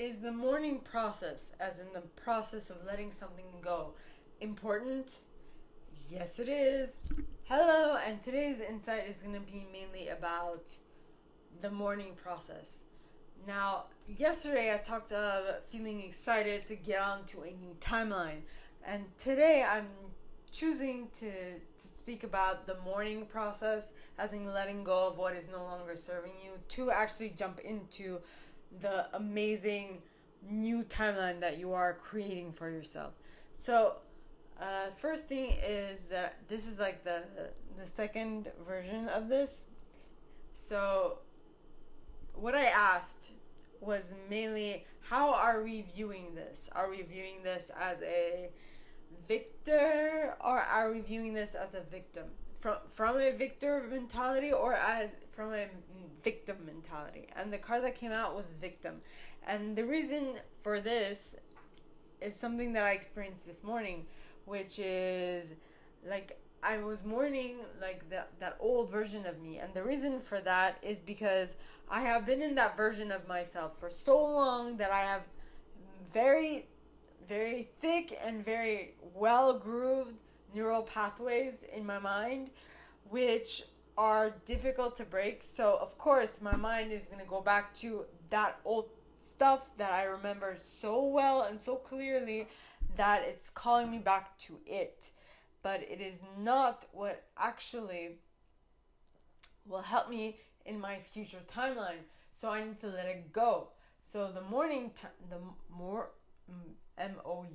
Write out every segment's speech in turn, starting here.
Is the mourning process, as in the process of letting something go, important? Yes, it is. Hello, and today's insight is going to be mainly about the mourning process. Now, yesterday I talked of feeling excited to get on to a new timeline, and today I'm choosing to speak about the mourning process, as in letting go of what is no longer serving you, to actually jump into the amazing new timeline that you are creating for yourself. So, first thing is that this is like the second version of this. So, what I asked was mainly, how are we viewing this? Are we viewing this as a victor, or are we viewing this as a victim? From a victor mentality, or as from a victim mentality? And the card that came out was victim. And the reason for this is something that I experienced this morning, which is like I was mourning like that old version of me. And the reason for that is because I have been in that version of myself for so long that I have very, very thick and very well grooved neural pathways in my mind, which are difficult to break. So, of course, my mind is going to go back to that old stuff that I remember so well and so clearly that it's calling me back to it. But it is not what actually will help me in my future timeline. So I need to let it go. So the morning, the more Mouring,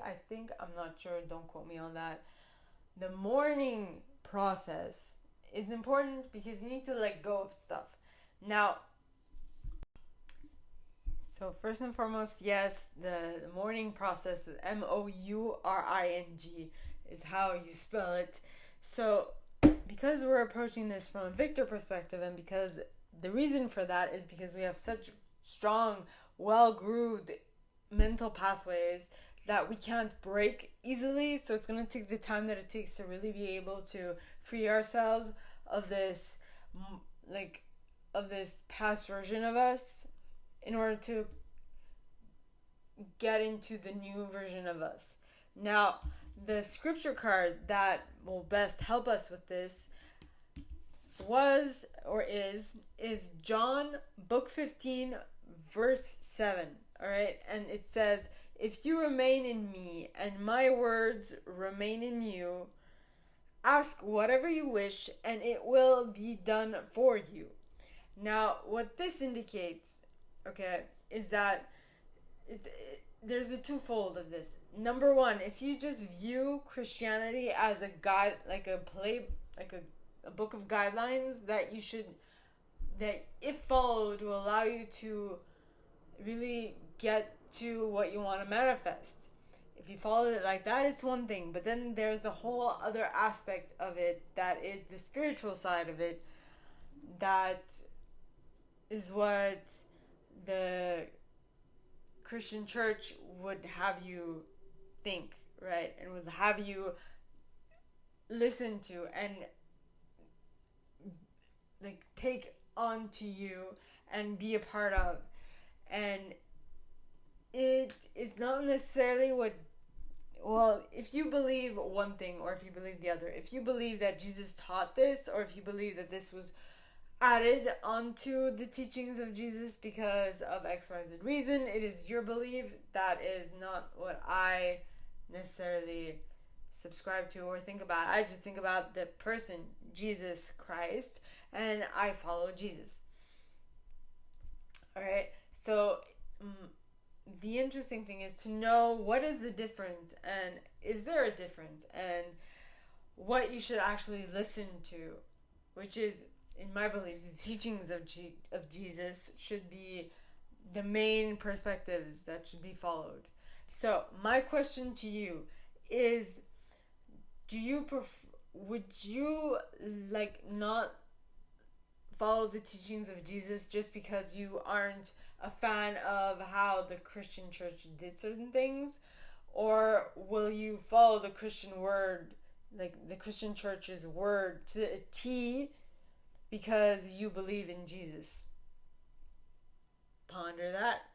I think, I'm not sure, don't quote me on that. The mourning process is important because you need to let go of stuff. Now, so first and foremost, yes, the mourning process, Mouring, is how you spell it. So because we're approaching this from a victor perspective, and because the reason for that is because we have such strong, well grooved mental pathways that we can't break easily. So it's going to take the time that it takes to really be able to free ourselves of this, like, of this past version of us, in order to get into the new version of us. Now, the scripture card that will best help us with this was, or is John book 15 verse 7. All right, and it says, if you remain in me and my words remain in you, ask whatever you wish and it will be done for you. Now, what this indicates, okay, is that there's a twofold of this. Number one, if you just view Christianity as a guide, like a book of guidelines that you should, that if followed will allow you to really get to what you want to manifest. If you follow it like that, it's one thing. But then there's the whole other aspect of it that is the spiritual side of it. That is what the Christian church would have you think, right? And would have you listen to and like take onto you and be a part of. And it is not necessarily what, well, if you believe one thing or if you believe the other, if you believe that Jesus taught this, or if you believe that this was added onto the teachings of Jesus because of XYZ reason, it is your belief. That is not what I necessarily subscribe to or think about. I just think about the person, Jesus Christ, and I follow Jesus. All right, so the interesting thing is to know what is the difference, and is there a difference, and what you should actually listen to, which is, in my beliefs, the teachings of Jesus should be the main perspectives that should be followed. So my question to you is, would you like not follow the teachings of Jesus just because you aren't a fan of how the Christian church did certain things? Or will you follow the Christian word, like the Christian church's word to a T, because you believe in Jesus? ponder that.